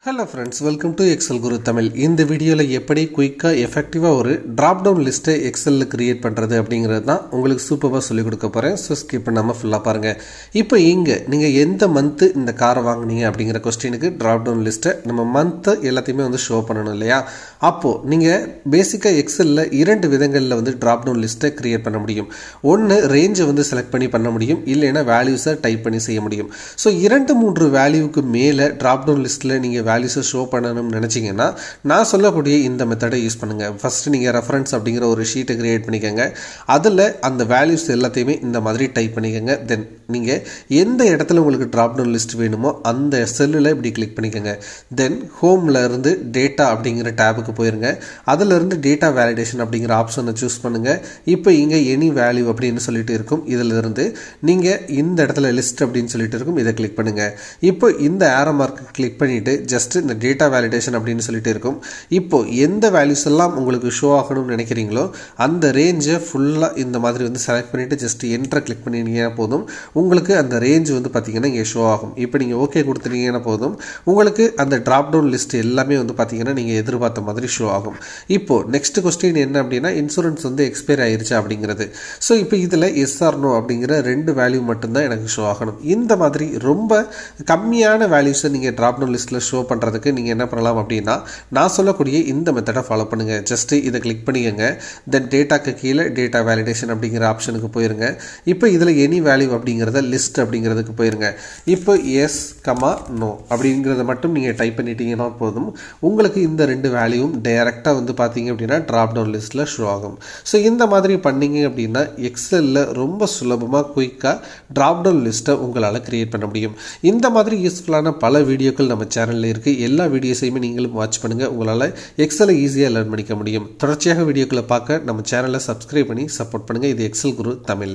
Hello friends, welcome to Excel Guru Tamil. இந்த வீடியோல எப்படி குயிக்கா எஃபெக்டிவா ஒரு drop down list எக்ஸல்ல கிரியேட் பண்றது அப்படிங்கறது தான் உங்களுக்கு சூப்பரா சொல்லி கொடுக்க போறேன். சோ ஸ்கிப் பண்ணாம ஃபுல்லா பாருங்க. இப்போ இங்க நீங்க எந்த மந்த் இந்த கார் வாங்குனீங்க அப்படிங்கற क्वेश्चनக்கு drop down list நம்ம மந்த் எல்லாத்தையுமே வந்து ஷோ பண்ணனும் இல்லையா? அப்போ நீங்க பேசிக்கா எக்ஸல்ல இரண்டு விதங்கள்ல வந்து drop down list கிரியேட் பண்ண முடியும். ஒன்னு ரேஞ்ச் வந்து செலக்ட் பண்ணி பண்ண முடியும், இல்லனா வேல்யூஸை டைப் பண்ணி செய்ய முடியும். சோ இரண்டு மூன்று வேல்யூக்கு மேல drop down listல நீங்க values ஷோ பண்ணனும்னு நினைச்சீங்கன்னா நான் சொல்லக்கூடிய இந்த மெத்தடை யூஸ் பண்ணுங்க. ஃபர்ஸ்ட் நீங்க ரெஃபரன்ஸ் அப்படிங்கற ஒரு ஷீட் கிரியேட் பண்ணிக்கங்க. அதுல அந்த வேல்யூஸ் எல்லாத்தையுமே இந்த மாதிரி டைப் பண்ணிக்கங்க. தென் நீங்க எந்த இடத்துல உங்களுக்கு drop down list வேணுமோ அந்த செல்லுல இப்படி கிளிக் பண்ணிக்கங்க. தென் ஹோம்ல இருந்து டேட்டா அப்படிங்கற டாபுக்கு போயிருங்க. அதுல இருந்து டேட்டா வேலிடேஷன் அப்படிங்கற ஆப்ஷனை சூஸ் பண்ணுங்க. இப்போ இங்க எனி வேல்யூ அப்படினு சொல்லிட்டு இருக்கும். இதுல இருந்து நீங்க இந்த இடத்துல லிஸ்ட் அப்படினு சொல்லிட்டு இருக்கும். இத கிளிக் பண்ணுங்க. இப்போ இந்த ஆரோ மார்க் கிளிக் பண்ணிட்டு ஜஸ்ட் இந்த டேட்டா வேலிடேஷன் அப்படினு சொல்லிட்டு இருக்கும். இப்போ எந்த வேல்யூஸ் எல்லாம் உங்களுக்கு ஷோ ஆகணும்னு நினைக்கிறீங்களோ அந்த ரேஞ்சை ஃபுல்லா இந்த மாதிரி வந்து செலக்ட் பண்ணிட்டு ஜஸ்ட் என்டர் கிளிக் பண்ணீங்கன்னா போதும். உங்களுக்கு அந்த ரேஞ்ச் வந்து பாத்தீங்கன்னா இங்க ஷோ ஆகும். இப்போ நீங்க ஓகே கொடுத்தீங்கன்னா போதும். உங்களுக்கு அந்த drop down list எல்லாமே வந்து பாத்தீங்கன்னா நீங்க எதிர்பார்த்த மாதிரி ஷோ ஆகும். இப்போ நெக்ஸ்ட் क्वेश्चन என்ன அப்படினா இன்சூரன்ஸ் வந்து எக்ஸ்பயர் ஆயிருச்சு அப்படிங்கிறது. சோ இப்போ இதுல எஸ் ஆர் நோ அப்படிங்கற ரெண்டு வேல்யூ மட்டும் தான் எனக்கு ஷோ ஆகணும். இந்த மாதிரி ரொம்ப கம்மியான வேல்யூஸ் நீங்க drop down listல ஷோ பண்றதுக்கு நீங்க என்ன பண்ணலாம் அப்படினா நான் சொல்லக்கூடிய இந்த மெத்தடை ஃபாலோ பண்ணுங்க. ஜஸ்ட் இத கிளிக் பண்ணிக்கங்க. தென் டேட்டாக்கு கீழ டேட்டா வேலிடேஷன் அப்படிங்கற ஆப்ஷனுக்கு போயிருங்க. இப்போ இதுல எனி வேல்யூ அப்படிங்கறத லிஸ்ட் அப்படிங்கிறதுக்கு போயிருங்க. இப்போ எஸ் நோ அப்படிங்கறத மட்டும் நீங்க டைப் பண்ணிட்டீங்கன்னா போதும். உங்களுக்கு இந்த ரெண்டு வேல்யூவும் டைரக்டா வந்து பாத்தீங்க அப்படினா drop down listல ஷோ ஆகும். சோ இந்த மாதிரி பண்ணீங்க அப்படினா எக்ஸல்ல ரொம்ப சுலபமா குயிக்கா drop down list உங்களால கிரியேட் பண்ண முடியும். இந்த மாதிரி யூஸ்ஃபுல்லான பல வீடியோக்கள் நம்ம சேனல்ல இருக்கு. எல்லா வீடியோஸையுமே நீங்களும் வாட்ச் பண்ணுங்க. உங்களால எக்ஸலை ஈஸியா லேர்ன் பண்ணிக்க முடியும். தொடர்ச்சியாக வீடியோக்களை பார்க்க நம்ம சேனலை சப்ஸ்கிரைப் பண்ணி சப்போர்ட் பண்ணுங்க. இது எக்ஸல் குரு தமிழ்.